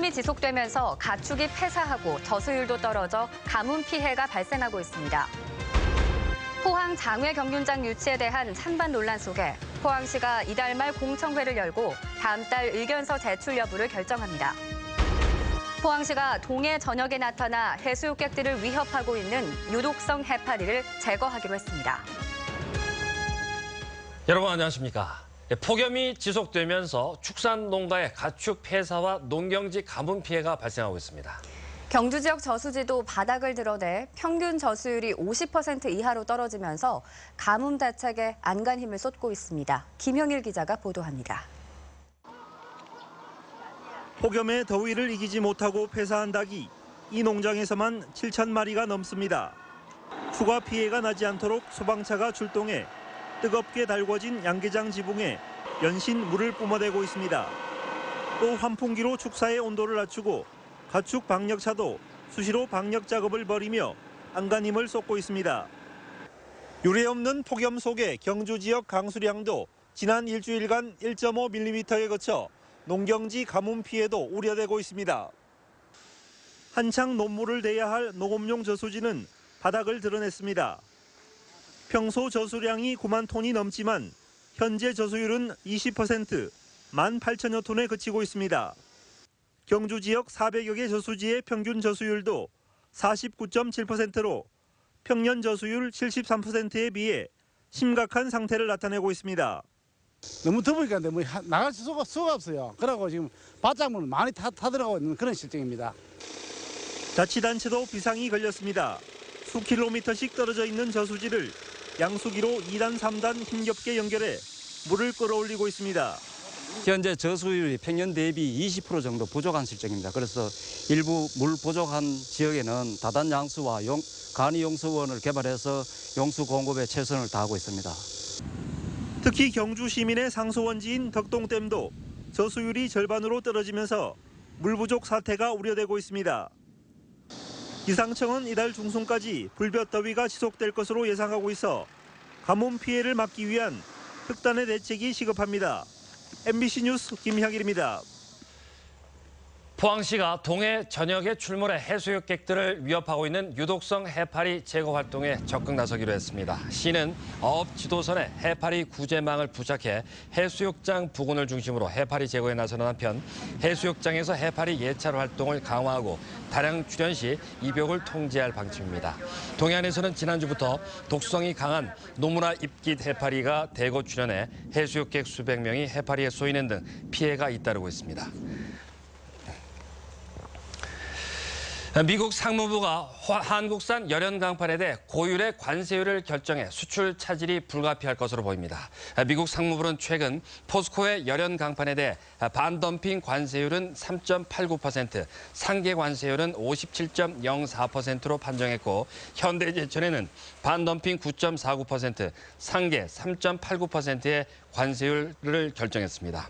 폭염이 지속되면서 가축이 폐사하고 저수율도 떨어져 가뭄 피해가 발생하고 있습니다. 포항 장외경륜장 유치에 대한 찬반 논란 속에 포항시가 이달 말 공청회를 열고 다음 달 의견서 제출 여부를 결정합니다. 포항시가 동해 전역에 나타나 해수욕객들을 위협하고 있는 유독성 해파리를 제거하기로 했습니다. 여러분 안녕하십니까? 폭염이 지속되면서 축산 농가의 가축 폐사와 농경지 가뭄 피해가 발생하고 있습니다. 경주 지역 저수지도 바닥을 드러내 평균 저수율이 50% 이하로 떨어지면서 가뭄 대책에 안간 힘을 쏟고 있습니다. 김형일 기자가 보도합니다. 폭염의 더위를 이기지 못하고 폐사한 닭이 이 농장에서만 7,000마리가 넘습니다. 추가 피해가 나지 않도록 소방차가 출동해 뜨겁게 달궈진 양계장 지붕에 연신 물을 뿜어대고 있습니다. 또 환풍기로 축사의 온도를 낮추고 가축 방역차도 수시로 방역 작업을 벌이며 안간힘을 쏟고 있습니다. 유례없는 폭염 속에 경주 지역 강수량도 지난 일주일간 1.5mm에 그쳐 농경지 가뭄 피해도 우려되고 있습니다. 한창 논물을 대야 할 농업용 저수지는 바닥을 드러냈습니다. 평소 저수량이 9만 톤이 넘지만 현재 저수율은 20%, 18,000여 톤에 그치고 있습니다. 경주 지역 400여 개 저수지의 평균 저수율도 49.7%로 평년 저수율 73%에 비해 심각한 상태를 나타내고 있습니다. 너무 더우니까 나갈 수가 없어요. 그러고 지금 바닷물은 많이 타들어가고 있는 그런 실정입니다. 자치단체도 비상이 걸렸습니다. 수킬로미터씩 떨어져 있는 저수지를 양수기로 2단, 3단 힘겹게 연결해 물을 끌어올리고 있습니다. 현재 저수율이 평년 대비 20% 정도 부족한 실정입니다. 그래서 일부 물 부족한 지역에는 다단 양수와 간이 용수원을 개발해서 용수 공급에 최선을 다하고 있습니다. 특히 경주 시민의 상소원지인 덕동댐도 저수율이 절반으로 떨어지면서 물 부족 사태가 우려되고 있습니다. 기상청은 이달 중순까지 불볕 더위가 지속될 것으로 예상하고 있어 가뭄 피해를 막기 위한 특단의 대책이 시급합니다. MBC 뉴스 김향일입니다. 포항시가 동해 전역에 출몰해 해수욕객들을 위협하고 있는 유독성 해파리 제거 활동에 적극 나서기로 했습니다. 시는 어업 지도선에 해파리 구제망을 부착해 해수욕장 부근을 중심으로 해파리 제거에 나서는 한편 해수욕장에서 해파리 예찰 활동을 강화하고 다량 출현 시 입욕을 통제할 방침입니다. 동해안에서는 지난주부터 독성이 강한 노무라 입깃 해파리가 대거 출현해 해수욕객 수백 명이 해파리에 쏘이는 등 피해가 잇따르고 있습니다. 미국 상무부가 한국산 열연 강판에 대해 고율의 관세율을 결정해 수출 차질이 불가피할 것으로 보입니다. 미국 상무부는 최근 포스코의 열연 강판에 대해 반덤핑 관세율은 3.89%, 상계 관세율은 57.04%로 판정했고 현대제철에는 반덤핑 9.49%, 상계 3.89%의 관세율을 결정했습니다.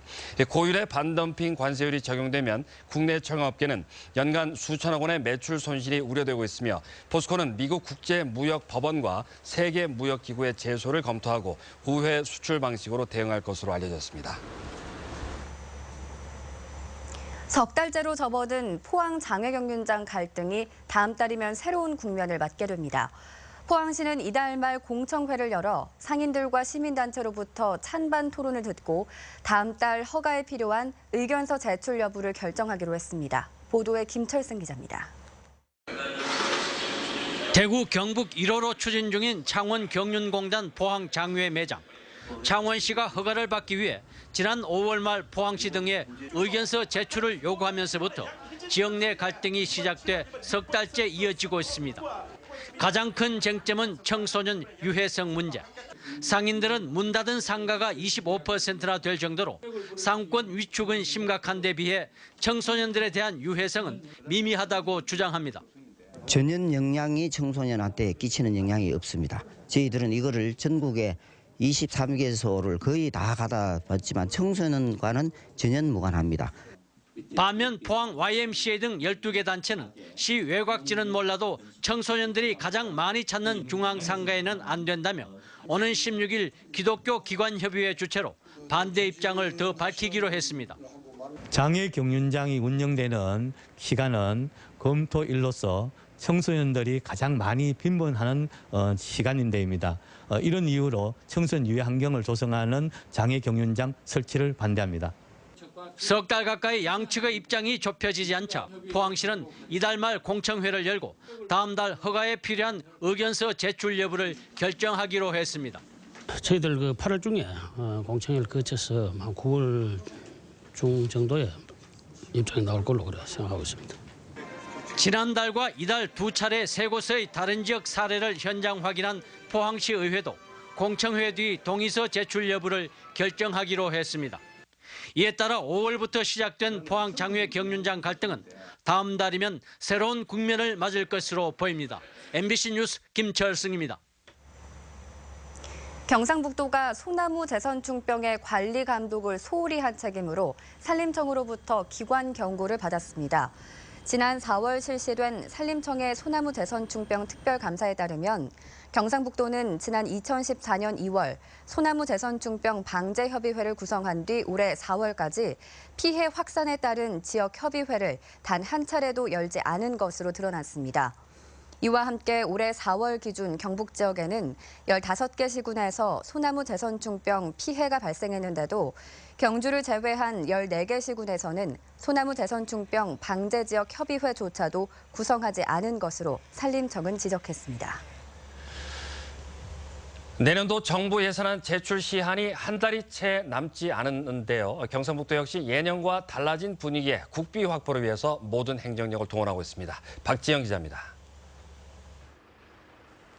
고율의 반덤핑 관세율이 적용되면 국내 청업계는 연간 수천억 원의 매출 손실이 우려되고 있으며 포스코는 미국 국제무역법원과 세계무역기구의 제소를 검토하고 우회 수출 방식으로 대응할 것으로 알려졌습니다. 석 달째로 접어든 포항 장외경륜장 갈등이 다음 달이면 새로운 국면을 맞게 됩니다. 포항시는 이달 말 공청회를 열어 상인들과 시민단체로부터 찬반 토론을 듣고 다음 달 허가에 필요한 의견서 제출 여부를 결정하기로 했습니다. 보도에 김철승 기자입니다. 대구 경북 1호로 추진 중인 창원경륜공단 포항 장외 매장. 창원시가 허가를 받기 위해 지난 5월 말 포항시 등에 의견서 제출을 요구하면서부터 지역 내 갈등이 시작돼 석 달째 이어지고 있습니다. 가장 큰 쟁점은 청소년 유해성 문제. 상인들은 문 닫은 상가가 25%나 될 정도로 상권 위축은 심각한 데 비해 청소년들에 대한 유해성은 미미하다고 주장합니다. 전혀 영향이 청소년한테 끼치는 영향이 없습니다. 저희들은 이거를 전국에 23개소를 거의 다 가다 봤지만 청소년과는 전혀 무관합니다. 반면 포항 YMCA 등 12개 단체는 시 외곽지는 몰라도 청소년들이 가장 많이 찾는 중앙상가에는 안 된다며 오는 16일 기독교 기관협의회 주최로 반대 입장을 더 밝히기로 했습니다. 장애 경륜장이 운영되는 기간은 검토일로서 청소년들이 가장 많이 빈번하는 시간인데입니다. 이런 이유로 청소년 유해 환경을 조성하는 장애 경륜장 설치를 반대합니다. 석 달 가까이 양측의 입장이 좁혀지지 않자 포항시는 이달 말 공청회를 열고 다음 달 허가에 필요한 의견서 제출 여부를 결정하기로 했습니다. 저희들 8월 중에 공청회를 거쳐서 한 9월 중 정도에 입장이 나올 걸로 그래 생각하고 있습니다. 지난달과 이달 두 차례 세 곳의 다른 지역 사례를 현장 확인한 포항시 의회도 공청회 뒤 동의서 제출 여부를 결정하기로 했습니다. 이에 따라 5월부터 시작된 포항 장외 경륜장 갈등은 다음 달이면 새로운 국면을 맞을 것으로 보입니다. MBC 뉴스 김철승입니다. 경상북도가 소나무 재선충병의 관리 감독을 소홀히 한 책임으로 산림청으로부터 기관 경고를 받았습니다. 지난 4월 실시된 산림청의 소나무 재선충병 특별감사에 따르면 경상북도는 지난 2014년 2월 소나무 재선충병 방제협의회를 구성한 뒤 올해 4월까지 피해 확산에 따른 지역협의회를 단 한 차례도 열지 않은 것으로 드러났습니다. 이와 함께 올해 4월 기준 경북 지역에는 15개 시군에서 소나무 재선충병 피해가 발생했는데도 경주를 제외한 14개 시군에서는 소나무 재선충병 방제 지역 협의회조차도 구성하지 않은 것으로 산림청은 지적했습니다. 내년도 정부 예산안 제출 시한이 한 달이 채 남지 않았는데요. 경상북도 역시 예년과 달라진 분위기에 국비 확보를 위해서 모든 행정력을 동원하고 있습니다. 박지영 기자입니다.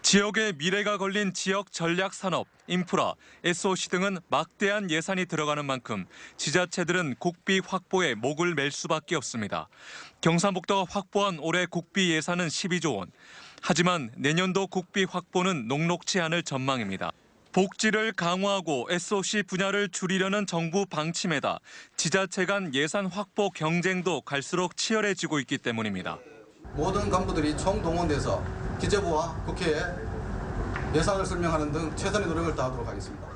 지역의 미래가 걸린 지역 전략 산업, 인프라, SOC 등은 막대한 예산이 들어가는 만큼 지자체들은 국비 확보에 목을 맬 수밖에 없습니다. 경상북도가 확보한 올해 국비 예산은 12조 원. 하지만 내년도 국비 확보는 녹록치 않을 전망입니다. 복지를 강화하고 SOC 분야를 줄이려는 정부 방침에다 지자체 간 예산 확보 경쟁도 갈수록 치열해지고 있기 때문입니다. 모든 간부들이 총동원돼서 기재부와 국회에 예산을 설명하는 등 최선의 노력을 다하도록 하겠습니다.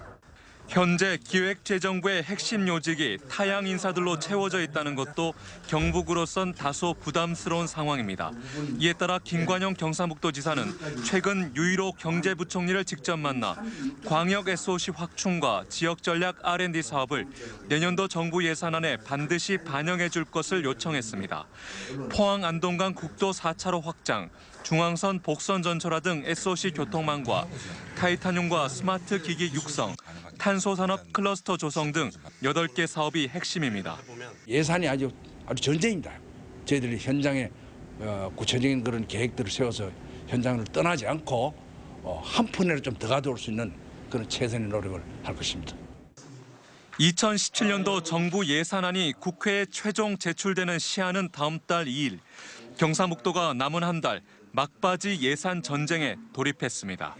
현재 기획재정부의 핵심 요직이 타양 인사들로 채워져 있다는 것도 경북으로선 다소 부담스러운 상황입니다. 이에 따라 김관영 경상북도지사는 최근 유일호 경제부총리를 직접 만나 광역 SOC 확충과 지역전략 R&D 사업을 내년도 정부 예산안에 반드시 반영해 줄 것을 요청했습니다. 포항 안동간 국도 4차로 확장, 중앙선 복선 전철화 등 SOC 교통망과 타이타늄과 스마트 기기 육성, 탄소산업 클러스터 조성 등 8개 사업이 핵심입니다. 예산이 아주 전쟁입니다. 저희들이 현장에 구체적인 그런 계획들을 세워서 현장을 떠나지 않고 한 푼이라도 좀 더 가져올 수 있는 그런 최선의 노력을 할 것입니다. 2017년도 정부 예산안이 국회에 최종 제출되는 시한은 다음 달 2일. 경상북도가 남은 한 달 막바지 예산 전쟁에 돌입했습니다.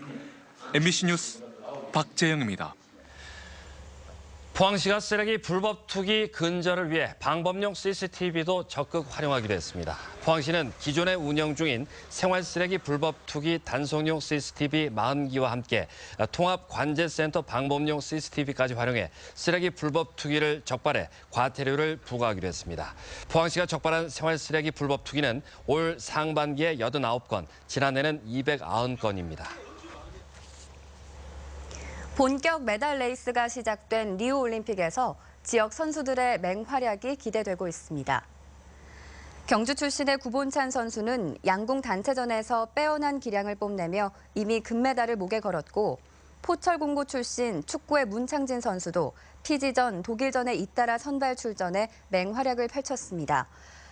MBC 뉴스 박재영입니다. 포항시가 쓰레기 불법 투기 근절을 위해 방범용 CCTV도 적극 활용하기로 했습니다. 포항시는 기존에 운영 중인 생활 쓰레기 불법 투기 단속용 CCTV 40기와 함께 통합관제센터 방범용 CCTV까지 활용해 쓰레기 불법 투기를 적발해 과태료를 부과하기로 했습니다. 포항시가 적발한 생활 쓰레기 불법 투기는 올 상반기에 89건, 지난해는 290건입니다. 본격 메달 레이스가 시작된 리우올림픽에서 지역 선수들의 맹활약이 기대되고 있습니다. 경주 출신의 구본찬 선수는 양궁 단체전에서 빼어난 기량을 뽐내며 이미 금메달을 목에 걸었고, 포철공고 출신 축구의 문창진 선수도 피지전, 독일전에 잇따라 선발 출전해 맹활약을 펼쳤습니다.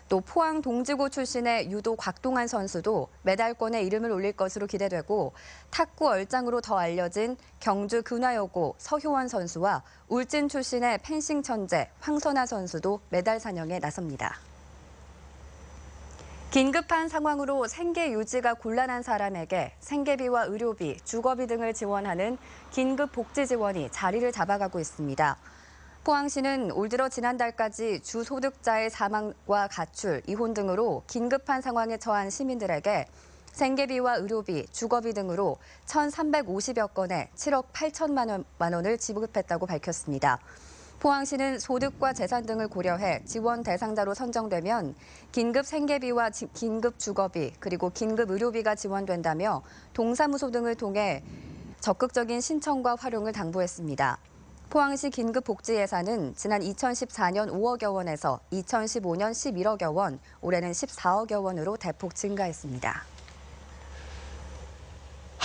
또 포항 동지고 출신의 유도 곽동환 선수도 메달권에 이름을 올릴 것으로 기대되고, 탁구 얼짱으로 더 알려진 경주 근화여고 서효원 선수와 울진 출신의 펜싱 천재 황선아 선수도 메달 사냥에 나섭니다. 긴급한 상황으로 생계 유지가 곤란한 사람에게 생계비와 의료비, 주거비 등을 지원하는 긴급 복지 지원이 자리를 잡아가고 있습니다. 포항시는 올 들어 지난달까지 주소득자의 사망과 가출, 이혼 등으로 긴급한 상황에 처한 시민들에게 생계비와 의료비, 주거비 등으로 1,350여 건에 7억 8천만 원을 지급했다고 밝혔습니다. 포항시는 소득과 재산 등을 고려해 지원 대상자로 선정되면 긴급 생계비와 긴급 주거비 그리고 긴급 의료비가 지원된다며 동사무소 등을 통해 적극적인 신청과 활용을 당부했습니다. 포항시 긴급복지 예산은 지난 2014년 5억여 원에서 2015년 11억여 원, 올해는 14억여 원으로 대폭 증가했습니다.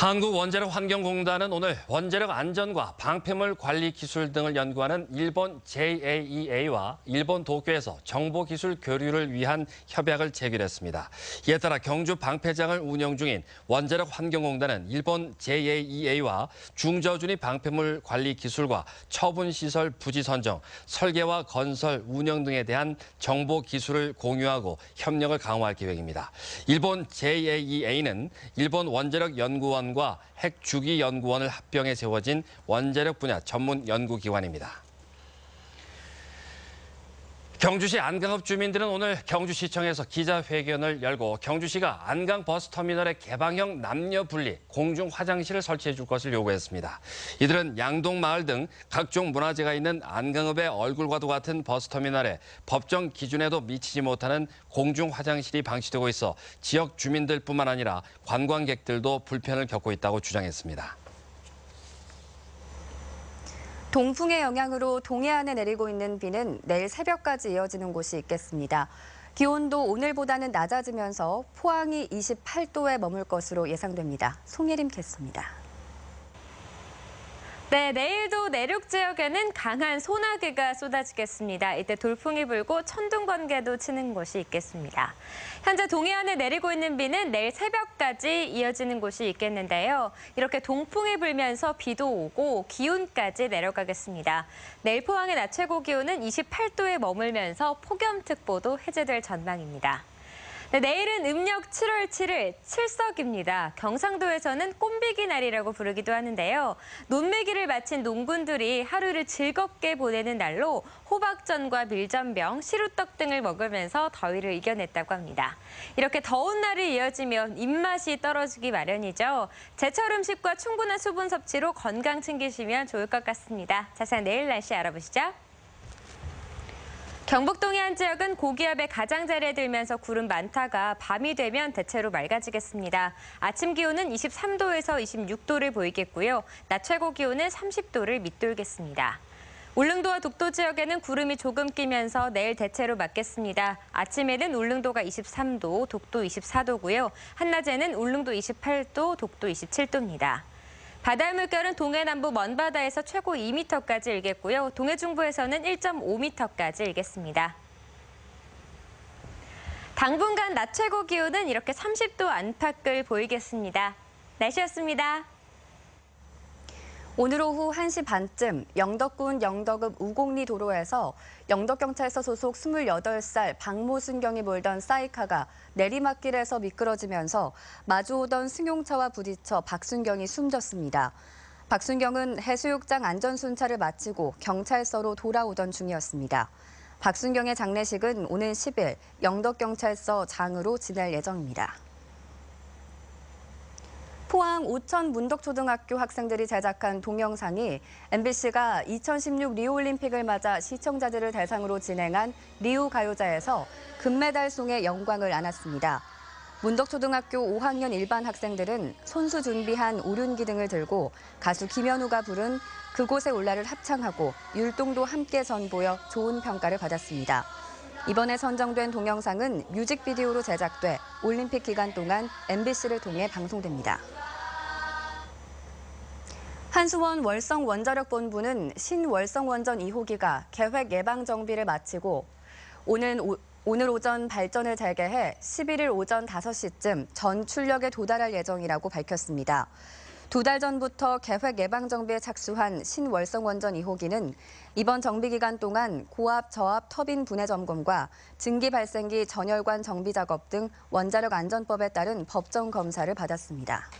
한국원자력환경공단은 오늘 원자력 안전과 방패물 관리 기술 등을 연구하는 일본 JAEA와 일본 도쿄에서 정보기술 교류를 위한 협약을 체결했습니다. 이에 따라 경주 방패장을 운영 중인 원자력환경공단은 일본 JAEA와 중저준위 방패물 관리 기술과 처분시설 부지 선정, 설계와 건설, 운영 등에 대한 정보 기술을 공유하고 협력을 강화할 계획입니다. 일본 JAEA는 일본 원자력연구원 과 핵주기연구원을 합병해 세워진 원자력 분야 전문 연구기관입니다. 경주시 안강읍 주민들은 오늘 경주시청에서 기자회견을 열고 경주시가 안강 버스터미널의 개방형 남녀 분리 공중 화장실을 설치해 줄 것을 요구했습니다. 이들은 양동마을 등 각종 문화재가 있는 안강읍의 얼굴과도 같은 버스터미널에 법정 기준에도 미치지 못하는 공중 화장실이 방치되고 있어 지역 주민들뿐만 아니라 관광객들도 불편을 겪고 있다고 주장했습니다. 동풍의 영향으로 동해안에 내리고 있는 비는 내일 새벽까지 이어지는 곳이 있겠습니다. 기온도 오늘보다는 낮아지면서 포항이 28도에 머물 것으로 예상됩니다. 송예림 캐스터입니다. 네, 내일도 내륙 지역에는 강한 소나기가 쏟아지겠습니다. 이때 돌풍이 불고 천둥 번개도 치는 곳이 있겠습니다. 현재 동해안에 내리고 있는 비는 내일 새벽까지 이어지는 곳이 있겠는데요. 이렇게 동풍이 불면서 비도 오고 기온까지 내려가겠습니다. 내일 포항의 낮 최고 기온은 28도에 머물면서 폭염특보도 해제될 전망입니다. 네, 내일은 음력 7월 7일 칠석입니다. 경상도에서는 꼼비기 날이라고 부르기도 하는데요. 논매기를 마친 농군들이 하루를 즐겁게 보내는 날로 호박전과 밀전병, 시루떡 등을 먹으면서 더위를 이겨냈다고 합니다. 이렇게 더운 날이 이어지면 입맛이 떨어지기 마련이죠. 제철 음식과 충분한 수분 섭취로 건강 챙기시면 좋을 것 같습니다. 자세한 내일 날씨 알아보시죠. 경북 동해안 지역은 고기압의 가장자리에 들면서 구름 많다가 밤이 되면 대체로 맑아지겠습니다. 아침 기온은 23도에서 26도를 보이겠고요. 낮 최고 기온은 30도를 밑돌겠습니다. 울릉도와 독도 지역에는 구름이 조금 끼면서 내일 대체로 맑겠습니다. 아침에는 울릉도가 23도, 독도 24도고요. 한낮에는 울릉도 28도, 독도 27도입니다. 바다의 물결은 동해 남부 먼바다에서 최고 2m까지 일겠고요. 동해 중부에서는 1.5m까지 일겠습니다. 당분간 낮 최고 기온은 이렇게 30도 안팎을 보이겠습니다. 날씨였습니다. 오늘 오후 1시 반쯤 영덕군 영덕읍 우곡리 도로에서 영덕경찰서 소속 28살 박모순경이 몰던 사이카가 내리막길에서 미끄러지면서 마주오던 승용차와 부딪혀 박순경이 숨졌습니다. 박순경은 해수욕장 안전순찰을 마치고 경찰서로 돌아오던 중이었습니다. 박순경의 장례식은 오는 10일 영덕경찰서 장으로 지낼 예정입니다. 포항 오천 문덕초등학교 학생들이 제작한 동영상이 MBC가 2016 리우올림픽을 맞아 시청자들을 대상으로 진행한 리우가요제에서 금메달송의 영광을 안았습니다. 문덕초등학교 5학년 일반 학생들은 손수 준비한 오륜기 등을 들고 가수 김현우가 부른 그곳에 올라를 합창하고 율동도 함께 선보여 좋은 평가를 받았습니다. 이번에 선정된 동영상은 뮤직비디오로 제작돼 올림픽 기간 동안 MBC를 통해 방송됩니다. 한수원 월성원자력본부는 신월성원전 2호기가 계획 예방 정비를 마치고 오늘 오전 발전을 재개해 11일 오전 5시쯤 전 출력에 도달할 예정이라고 밝혔습니다. 2달 전부터 계획 예방 정비에 착수한 신월성원전 2호기는 이번 정비 기간 동안 고압, 저압 터빈 분해 점검과 증기 발생기 전열관 정비 작업 등 원자력 안전법에 따른 법정 검사를 받았습니다.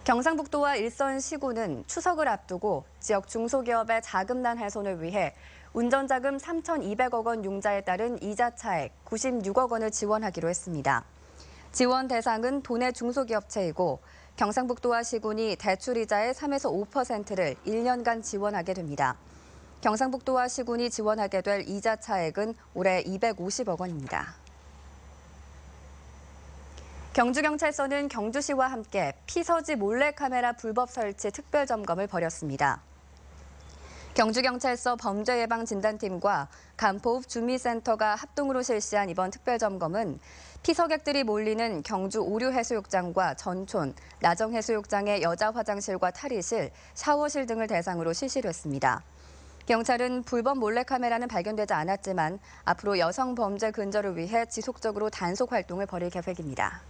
경상북도와 일선시군은 추석을 앞두고 지역 중소기업의 자금난 훼손을 위해 운전자금 3,200억 원 융자에 따른 이자 차액 96억 원을 지원하기로 했습니다. 지원 대상은 도내 중소기업체이고 경상북도와 시군이 대출이자의 3에서 5%를 1년간 지원하게 됩니다. 경상북도와 시군이 지원하게 될 이자 차액은 올해 250억 원입니다. 경주경찰서는 경주시와 함께 피서지 몰래카메라 불법 설치 특별점검을 벌였습니다. 경주경찰서 범죄예방진단팀과 간포읍 주미센터가 합동으로 실시한 이번 특별점검은 피서객들이 몰리는 경주 오류해수욕장과 전촌, 나정해수욕장의 여자 화장실과 탈의실, 샤워실 등을 대상으로 실시됐습니다. 경찰은 불법 몰래카메라는 발견되지 않았지만 앞으로 여성 범죄 근절을 위해 지속적으로 단속 활동을 벌일 계획입니다.